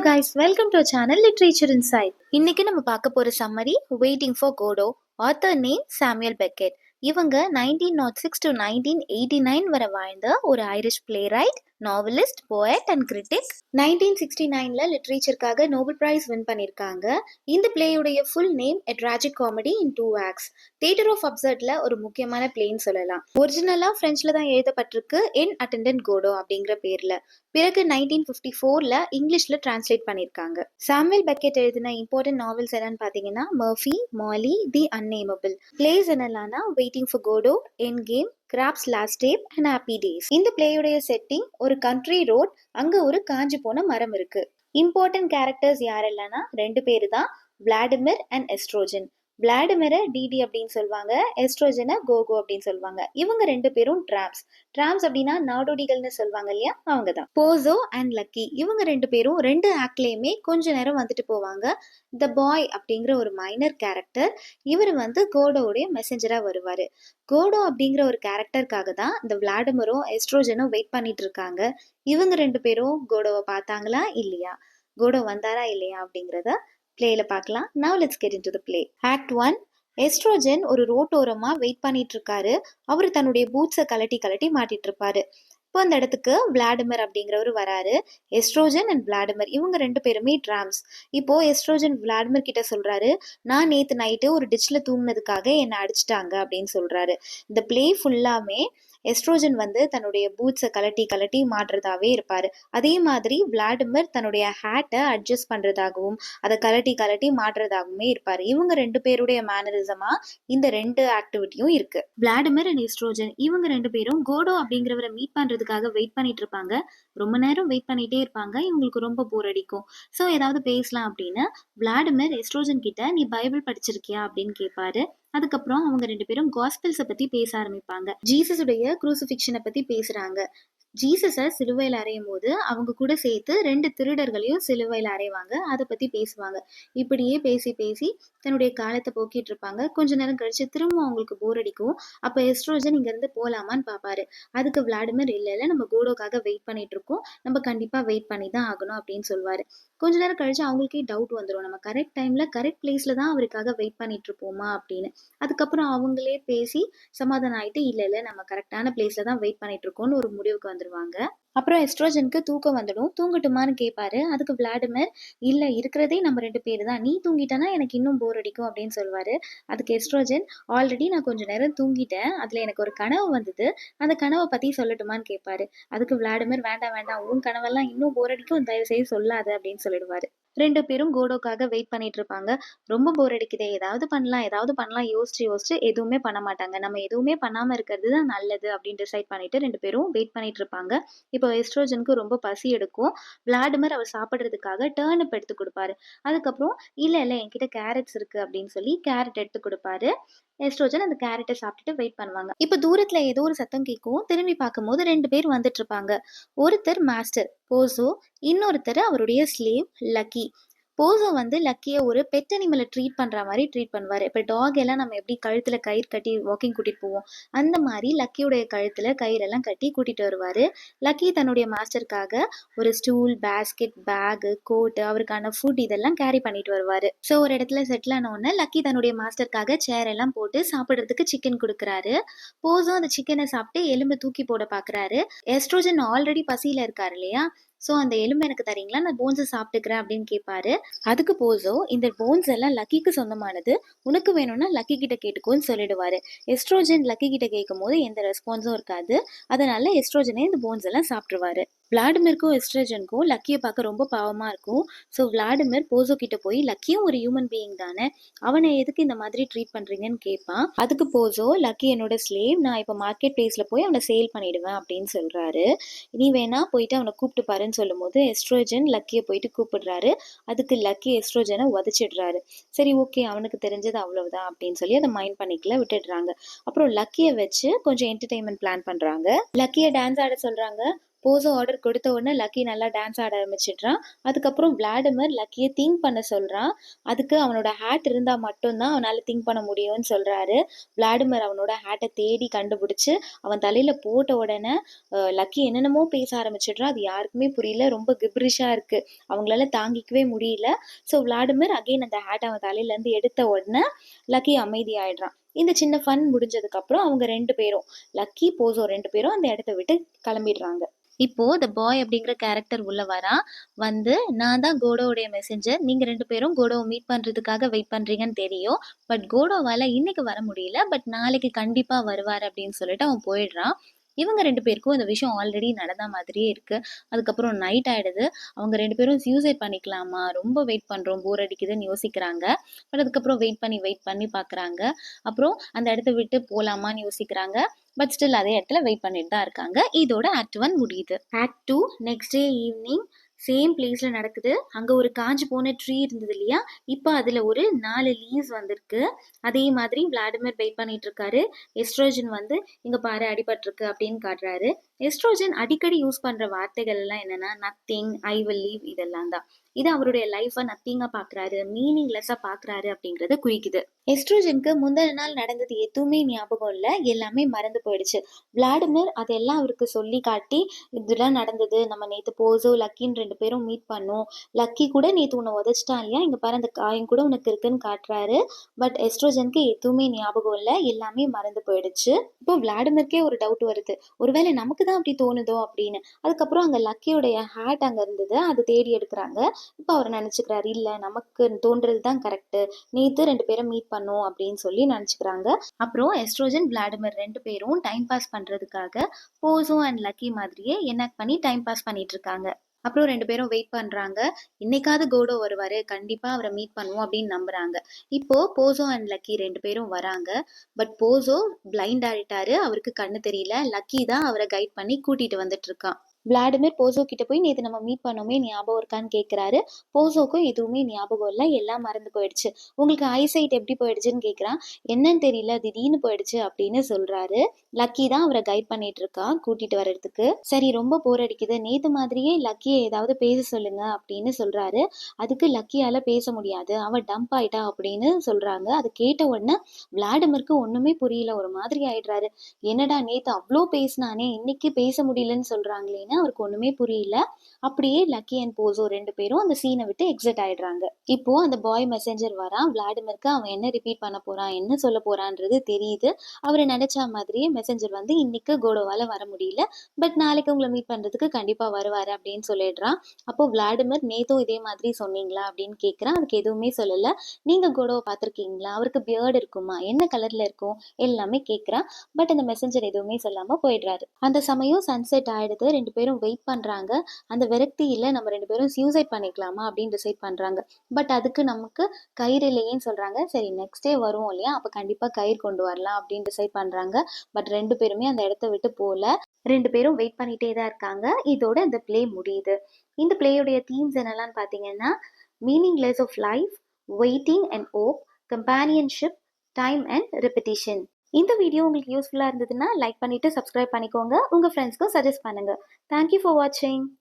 guys, welcome to our channel Literature Insight. இன்னைக்கு நம்ம பார்க்க போற summary Waiting for Godot. Author name Samuel Beckett. இவங்க 1906 to 1989 வரை வாழ்ந்த ஒரு Irish playwright, novelist, poet and critic. 1969ல லிட்ரேச்சருக்காக நோபல் பிரைஸ் வின் பண்ணியிருக்காங்க. இந்த பிளேயுடைய full name A Tragic Comedy in 2 Acts. Theatre of அப்சர்ட்ல ஒரு முக்கியமான பிளேன்னு சொல்லலாம். ஒரிஜினலா பிரெஞ்சில் தான் எழுதப்பட்டிருக்கு என் அட்டெண்டன்ட் கோடோ அப்படிங்கிற பேர்ல. பிறகு 1954ல இங்கிலீஷ்ல டிரான்ஸ்லேட் பண்ணியிருக்காங்க. சாமுவேல் பெக்கெட் எழுதின இம்பார்ட்டன்ட் நாவல்ஸ் என்னன்னு பார்த்தீங்கன்னா Murphy, Molloy, the Unnamable. Plays என்னெல்லாம்னா Waiting for Godot, Endgame, Krapp's Last Tape and Happy Days. இந்த பிளேயுடைய செட்டிங் ஒரு கண்ட்ரி ரோட், அங்க ஒரு காஞ்சி போன மரம் இருக்கு. இம்பார்ட்டன்ட் கேரக்டர்ஸ் யாரெல்லாம்னா 2 பேரு தான், விளாடிமிர் அண்ட் எஸ்ட்ரோஜன். விளாடிமிரை டிடி அப்படின்னு சொல்லுவாங்க, எஸ்ட்ரோஜனை கோகோ அப்படின்னு சொல்லுவாங்க. இவங்க 2 பேரும் டிராம்ஸ். டிராம்ஸ் அப்படின்னா நாடோடிகள்னு சொல்லுவாங்க இல்லையா, அவங்க தான். போசோ அண்ட் லக்கி இவங்க 2 பேரும் 2 ஆக்ட்லயுமே கொஞ்ச நேரம் வந்துட்டு போவாங்க. த பாய் அப்படிங்கிற ஒரு மைனர் கேரக்டர், இவர் வந்து கோடோவுடைய மெசஞ்சரா வருவாரு. கோடோ அப்படிங்கிற ஒரு கேரக்டருக்காக தான் இந்த விளாடிமிரும் எஸ்ட்ரோஜனும் வெயிட் பண்ணிட்டு இருக்காங்க. இவங்க 2 பேரும் கோடோவை பார்த்தாங்களா இல்லையா, கோடோ வந்தாரா இல்லையா அப்படிங்கிறத பிளேல பார்க்கலாம். Now let's get into the play. Act 1. Oestrogen ஒரு ரோட்டோரமா வெயிட் பண்ணிட்டு இருக்காரு. அவர் தன்னுடைய பூட்ஸை கலட்டி மாட்டிட்டு இருப்பாரு. இப்போ அந்த இடத்துக்கு விளாடிமிர் அப்படிங்கிறவர் வராரு. எஸ்ட்ரோஜன் அண்ட் விளாடிமிர் இவங்க 2 பேருமே டிராம்ஸ். இப்போ எஸ்ட்ரோஜன் விளாடிமிர் கிட்ட சொல்றாரு, நான் நேத்து நைட்டு ஒரு டிச்ல தூங்கினதுக்காக என்னை அடிச்சிட்டாங்க அப்படின்னு சொல்றாரு. இந்த பிளே ஃபுல்லாமே எஸ்ட்ரோஜன் வந்து தன்னுடைய பூட்ஸை கலட்டி மாட்டுறதாவே இருப்பாரு. அதே மாதிரி விளாடிமிர் தன்னுடைய ஹேட்டை அட்ஜஸ்ட் பண்றதாகவும் அதை கலட்டி மாட்டுறதாகவுமே இருப்பாரு. இவங்க 2 பேருடைய மேனரிசமா இந்த 2 ஆக்டிவிட்டியும் இருக்கு. விளாடிமிர் அண்ட் எஸ்ட்ரோஜன் இவங்க 2 பேரும் கோடோ அப்படிங்கிறவரை மீட் பண்றதுக்காக வெயிட் பண்ணிட்டு இருப்பாங்க. ரொம்ப நேரம் வெயிட் பண்ணிட்டே இருப்பாங்க. இவங்களுக்கு ரொம்ப போர் அடிக்கும். ஸோ ஏதாவது பேசலாம் அப்படின்னு விளாடிமிர் எஸ்ட்ரோஜன் கிட்ட நீ பைபிள் படிச்சிருக்கியா அப்படின்னு கேட்பாரு. அதுக்கப்புறம் அவங்க 2 பேரும் காஸ்பெல்ஸை பத்தி பேச ஆரம்பிப்பாங்க. ஜீசஸுடைய குரூசிஃபிக்ஷனை பத்தி பேசுறாங்க. ஜீசஸை சிலுவையில் அறையும் போது அவங்க கூட சேர்த்து 2 திருடர்களையும் சிலுவையில் அறைவாங்க. அதை பத்தி பேசுவாங்க. இப்படியே பேசி தன்னுடைய காலத்தை போக்கிட்டு இருப்பாங்க. கொஞ்ச நேரம் கழிச்சு திரும்ப அவங்களுக்கு போர் அடிக்கும். அப்ப எஸ்ட்ரோஜன் இங்க இருந்து போலாமான்னு பாப்பாரு. அதுக்கு விளாடிமிர் இல்ல நம்ம கோடோக்காக வெயிட் பண்ணிட்டு இருக்கோம், நம்ம கண்டிப்பா வெயிட் பண்ணி தான் ஆகணும் அப்படின்னு சொல்லுவாரு. கொஞ்ச நேரம் கழிச்சு அவங்களுக்கே டவுட் வந்துடும், நம்ம கரெக்ட் டைம்ல கரெக்ட் பிளேஸ்ல தான் அவருக்காக வெயிட் பண்ணிட்டு இருப்போமா அப்படின்னு. அதுக்கப்புறம் அவங்களே பேசி சமாதானம் ஆயிட்டு இல்ல நம்ம கரெக்டான பிளேஸ்ல தான் வெயிட் பண்ணிட்டு இருக்கோம்னு ஒரு முடிவுக்கு வந்துருவாங்க. அப்புறம் எஸ்ட்ரோஜனுக்கு தூக்கம் வந்துடும். தூங்கட்டுமான்னு கேட்பாரு. அதுக்கு விளாடிமிர் இல்ல இருக்கிறதே நம்ம 2 பேரு தான், நீ தூங்கிட்டனா எனக்கு இன்னும் போர் அடிக்கும் அப்படின்னு சொல்லுவாரு. அதுக்கு எஸ்ட்ரோஜன் ஆல்ரெடி நான் கொஞ்ச நேரம் தூங்கிட்டேன், அதுல எனக்கு ஒரு கனவு வந்தது, அந்த கனவை பத்தி சொல்லட்டுமான்னு கேட்பாரு. அதுக்கு விளாடிமிர் வேண்டாம் உன் கனவெல்லாம் இன்னும் போர் அடிக்கும், தயவு செய்து சொல்லாத அப்படின்னு சொல்லிடுவாரு. 2 பேரும் கோடோக்காக வெயிட் பண்ணிட்டு இருப்பாங்க. ரொம்ப போர் அடிக்குதே, ஏதாவது பண்ணலாம் யோசிச்சு எதுவுமே பண்ண மாட்டாங்க. நம்ம எதுவுமே பண்ணாம இருக்கிறது தான் நல்லது அப்படின்னு டிசைட் பண்ணிட்டு 2 பேரும் வெயிட் பண்ணிட்டு இருப்பாங்க. இப்போ எஸ்ட்ரோஜனுக்கு ரொம்ப பசி எடுக்கும். விளாடிமிர் அவர் சாப்பிட்றதுக்காக டர்னிப் எடுத்து கொடுப்பாரு. அதுக்கப்புறம் இல்ல என்கிட்ட கேரட்ஸ் இருக்கு அப்படின்னு சொல்லி கேரட் எடுத்து கொடுப்பாரு. எஸ்ட்ரோஜன் அந்த கேரட்டை சாப்பிட்டுட்டு வெயிட் பண்ணுவாங்க. இப்போ தூரத்துல ஏதோ ஒரு சத்தம் கேட்கும். திரும்பி பார்க்கும்போது 2 பேர் வந்துட்டு இருப்பாங்க. ஒருத்தர் மாஸ்டர் போசோ, இன்னொருத்தர் அவருடைய ஸ்லேவ் லக்கி. போசோ வந்து லக்கியை ஒரு பெட் அனிமலை ட்ரீட் பண்ற மாதிரி ட்ரீட் பண்ணுவாரு. இப்போ டாக் எல்லாம் நம்ம எப்படி கழுத்துல கயிறு கட்டி வாக்கிங் கூட்டிட்டு போவோம், அந்த மாதிரி லக்கியுடைய கழுத்துல கயிறெல்லாம் கட்டி கூட்டிட்டு வருவாரு. லக்கி தன்னுடைய மாஸ்டருக்காக ஒரு ஸ்டூல், பேஸ்கெட், பேகு, கோட்டு, அவருக்கான ஃபுட் இதெல்லாம் கேரி பண்ணிட்டு வருவாரு. ஸோ ஒரு இடத்துல செட்டில் ஆன உடனே லக்கி தன்னுடைய மாஸ்டருக்காக சேர் எல்லாம் போட்டு சாப்பிட்றதுக்கு சிக்கன் கொடுக்குறாரு. போசோ அந்த சிக்கனை சாப்பிட்டு எலும்பு தூக்கி போட பாக்குறாரு. எஸ்ட்ரோஜன் ஆல்ரெடி பசியில இருக்காரு இல்லையா, ஸோ அந்த எலும்பு எனக்கு தரீங்களா, நான் போன்ஸை சாப்பிட்டுக்கிறேன் அப்படின்னு கேட்பாரு. அதுக்கு போசோ இந்த போன்ஸ் எல்லாம் லக்கிக்கு சொந்தமானது, உனக்கு வேணும்னா லக்கி கிட்ட கேட்டுக்கோன்னு சொல்லிடுவாரு. எஸ்ட்ரோஜன் லக்கி கிட்ட கேட்கும் போது எந்த ரெஸ்பான்ஸும் இருக்காது. அதனால எஸ்ட்ரோஜனே இந்த போன்ஸ் எல்லாம் சாப்பிட்டுருவாரு. விளாடிமிருக்கும் எஸ்ட்ரோஜனுக்கும் லக்கியை பார்க்க ரொம்ப பாவமா இருக்கும். ஸோ விளாடிமிர் போசோ கிட்ட போய் லக்கியும் ஒரு ஹியூமன் பீயிங் தானே, அவனை எதுக்கு இந்த மாதிரி ட்ரீட் பண்றீங்கன்னு கேட்பான். அதுக்கு போசோ லக்கி என்னோட ஸ்லேவ், நான் இப்போ மார்க்கெட் பிளேஸ்ல போய் அவனை சேல் பண்ணிடுவேன் அப்படின்னு சொல்றாரு. நீ வேணா போயிட்டு அவனை கூப்பிட்டு பாருன்னு சொல்லும் போது எஸ்ட்ரோஜன் லக்கியை போயிட்டு கூப்பிடுறாரு. அதுக்கு லக்கி எஸ்ட்ரோஜனை உதச்சிடுறாரு. சரி ஓகே, அவனுக்கு தெரிஞ்சது அவ்வளவுதான் அப்படின்னு சொல்லி அதை மைண்ட் பண்ணிக்கல விட்டுடுறாங்க. அப்புறம் லக்கியை வச்சு கொஞ்சம் என்டர்டைன்மெண்ட் பிளான் பண்றாங்க. லக்கியை டான்ஸ் ஆட சொல்றாங்க. போஸோ ஆர்டர் கொடுத்த உடனே லக்கி நல்லா டான்ஸ் ஆட ஆரம்பிச்சிடுறான். அதுக்கப்புறம் விளாடிமிர் லக்கியை திங்க் பண்ண சொல்றான். அதுக்கு அவனோட ஹேட் இருந்தா மட்டும்தான் அவனால திங்க் பண்ண முடியும்னு சொல்றாரு. விளாடிமிர் அவனோட ஹேட்டை தேடி கண்டுபிடிச்சு அவன் தலையில போட்ட உடனே லக்கி என்னென்னமோ பேச ஆரம்பிச்சிடுறான். அது யாருக்குமே புரியல. ரொம்ப கிப்ரிஷா இருக்கு. அவங்களால தாங்கிக்கவே முடியல. ஸோ விளாடிமிர் அகைன் அந்த ஹேட் அவன் தலையில இருந்து எடுத்த உடனே லக்கி அமைதி ஆயிடுறான். இந்த சின்ன ஃபன் முடிஞ்சதுக்கு அப்புறம் அவங்க 2 பேரும் லக்கி, போஸோ 2 பேரும் அந்த இடத்த விட்டு கிளம்பிடுறாங்க. இப்போ த பாய் அப்படிங்கிற கேரக்டர் உள்ள வரான். வந்து நான் தான் கோடோவுடைய மெசேஞ்சர். நீங்க 2 பேரும் கோடோவை மீட் பண்றதுக்காக வெயிட் பண்றீங்கன்னு தெரியும். பட் கோடோவால இன்னைக்கு வர முடியல. பட் நாளைக்கு கண்டிப்பா வருவார் அப்படின்னு சொல்லிட்டு அவன் போயிடுறான். இவங்க 2 பேருக்கும் இந்த விஷயம் ஆல்ரெடி நடந்த மாதிரியே இருக்கு. அதுக்கப்புறம் நைட் ஆயிடுது. அவங்க 2 பேரும் சூசைட் பண்ணிக்கலாமா? ரொம்ப வெயிட் பண்றோம், போர் அடிக்குதுன்னு யோசிக்கிறாங்க. பட் அதுக்கப்புறம் வெயிட் பண்ணி பார்க்குறாங்க. அப்புறம் அந்த இடத்த விட்டு போலாமான்னு யோசிக்கிறாங்க. பட் ஸ்டில் அதே இடத்துல வெயிட் பண்ணிட்டு தான் இருக்காங்க. இதோட ஆக்ட் 1 முடியுது. Act 2 next day evening same பிளேஸ்ல நடக்குது. அங்க ஒரு காஞ்சு போன ட்ரீ இருந்தது இல்லையா? இப்போ அதுல ஒரு 4 லீவ்ஸ் வந்திருக்கு. அதே மாதிரி விளாடிமிர் வெயிட் பண்ணிட்டு இருக்காரு. எஸ்ட்ரோஜன் வந்து இங்க பாரு அடிபட்டிருக்கு அப்படின்னு காட்டுறாரு. எஸ்ட்ரோஜன் அடிக்கடி யூஸ் பண்ற வார்த்தைகள் எல்லாம் என்னன்னா நத்திங், ஐ வில் லீவ், இதெல்லாம் தான். இது அவருடைய லைஃபை நத்திங்கா பாக்குறாரு, மீனிங்லெஸ்ஸா பாக்குறாரு அப்படிங்கறத குறிக்குது. எஸ்ட்ரோஜனுக்கு முந்தின நாள் நடந்தது எதுவுமே ஞாபகம் இல்லை. எல்லாமே மறந்து போயிடுச்சு. விளாடிமிர் அதெல்லாம் அவருக்கு சொல்லி காட்டி இதெல்லாம் நடந்தது. நம்ம நேற்று போஸோ லக்கின்னு 2 பேரும் மீட் பண்ணோம். லக்கி கூட நேற்று உன்னை உதச்சிட்டான் இல்லையா? இங்கே பாரு அந்த காயம் கூட உனக்கு இருக்குன்னு காட்டுறாரு. பட் எஸ்ட்ரோஜனுக்கு எதுவுமே ஞாபகம் இல்லை. எல்லாமே மறந்து போயிடுச்சு. இப்போ விளாடிமிர்க்கே ஒரு டவுட் வருது. ஒருவேளை நமக்கு தான் அப்படி தோணுதோ அப்படின்னு. அதுக்கப்புறம் அங்கே லக்கியோடைய ஹேட் அங்கே இருந்தது. அதை தேடி எடுக்கிறாங்க. இப்போ அவர் நினச்சிக்கிறாரு, இல்லை நமக்கு தோன்றது தான் கரெக்டு. நேற்று 2 பேரும் மீட் பண்ணோம் அப்படின்னு சொல்லி நினச்சிக்கிறாங்க. அப்புறம் எஸ்ட்ரோஜன் விளாடிமிர் 2 பேரும் டைம் பாஸ் பண்ணுறதுக்காக போஸோ அண்ட் லக்கி மாதிரியே என்ஆக்ட் பண்ணி டைம் பாஸ் பண்ணிட்டு இருக்காங்க. அப்புறம் 2 பேரும் வெயிட் பண்றாங்க. இன்னைக்காவது கோடோ வருவாரு, கண்டிப்பா அவரை மீட் பண்ணுவோம் அப்படின்னு நம்புறாங்க. இப்போ போஸோ அண்ட் லக்கி 2 பேரும் வராங்க. பட் போஸோ பிளைண்ட் ஆயிட்டாரு. அவருக்கு கண்ணு தெரியல. லக்கி தான் அவரை கைட் பண்ணி கூட்டிட்டு வந்துட்டு இருக்கான். விளாடிமிர் போஸோ கிட்ட போய் நேற்று நம்ம மீட் பண்ணோமே ஞாபகம் இருக்கான்னு கேட்குறாரு. போஸோக்கும் எதுவுமே ஞாபகம் இல்லை. எல்லாம் மறந்து போயிடுச்சு. உங்களுக்கு ஐசைட் எப்படி போயிடுச்சுன்னு கேட்குறான். என்னன்னு தெரியல, திடீர்னு போயிடுச்சு அப்படின்னு சொல்றாரு. லக்கி தான் அவரை கைட் பண்ணிட்டு இருக்கான் கூட்டிட்டு வர்றதுக்கு. சரி ரொம்ப போர் அடிக்குது, நேத்து மாதிரியே லக்கியை ஏதாவது பேச சொல்லுங்க அப்படின்னு சொல்றாரு. அதுக்கு லக்கியால பேச முடியாது, அவ டம்ப் ஆயிட்டா அப்படின்னு சொல்றாங்க. அது கேட்ட உடனே விளாடிமிருக்கு ஒண்ணுமே புரியல. ஒரு மாதிரி ஆயிடுறாரு. என்னடா நேத்து அவ்வளோ பேசினானே, இன்னைக்கு பேச முடியலன்னு சொல்றாங்களேன்னு அவருக்கு ஒண்ணுமே புரியல. அப்படியே லக்கி அண்ட் போஸோ 2 பேரும் அந்த சீனை விட்டு எக்ஸிட் ஆயிடுறாங்க. இப்போ அந்த பாய் மெசேஞ்சர் வரான். விளாடிமிருக்கு அவன் என்ன ரிப்பீட் பண்ண போறான், என்ன சொல்ல போறான்றது தெரியுது. அவரை நினைச்ச மாதிரியே மெசேஞ்சர் வந்து இன்னைக்கு கோடோவால வர முடியல, பட் நாளைக்கு உங்களை மீட் பண்றதுக்கு கண்டிப்பா வருவாரு அப்படின்னு சொல்லிடுறான். அப்போ விளாடிமிர் நேத்தும் இதே மாதிரி சொன்னீங்களா அப்படின்னு கேட்கிறான். அதுக்கு எதுவுமே சொல்லல. நீங்க கோடோவை பார்த்திருக்கீங்களா, அவருக்கு பியர்டு இருக்குமா, என்ன கலர்ல இருக்கும், எல்லாமே கேட்கிறான். பட் அந்த மெசேஞ்சர் எதுவுமே சொல்லாம போயிடுறாரு. அந்த சமயம் சன்செட் ஆயிடுது. 2 பேரும் வெயிட் பண்றாங்க. அந்த விரக்தியில நம்ம 2 பேரும் சூசைட் பண்ணிக்கலாமா அப்படின்னு டிசைட் பண்றாங்க. பட் அதுக்கு நமக்கு கயிறு இல்லையேன்னு சொல்றாங்க. சரி நெக்ஸ்ட் டே வருவோம் இல்லையா, அப்ப கண்டிப்பா கயிறு கொண்டு வரலாம் அப்படின்னு டிசைட் பண்றாங்க. பட் 2 பேருமே அந்த இடத்த விட்டு போல. 2 பேரும் வெயிட் பண்ணிட்டே தான் இருக்காங்க. இதோட இந்த பிளே முடியுது. இந்த பிளேயோடைய தீம்ஸ் என்னெல்லாம் பார்த்தீங்கன்னா meaningless of life, waiting and hope, companionship, time and repetition. இந்த வீடியோ உங்களுக்கு யூஸ்ஃபுல்லாக இருந்ததுன்னா லைக் பண்ணிட்டு சப்ஸ்கிரைப் பண்ணிக்கோங்க. உங்கள் ஃப்ரெண்ட்ஸ்க்கும் சஜஸ்ட் பண்ணுங்க. தேங்க்யூ ஃபார் வாட்சிங்.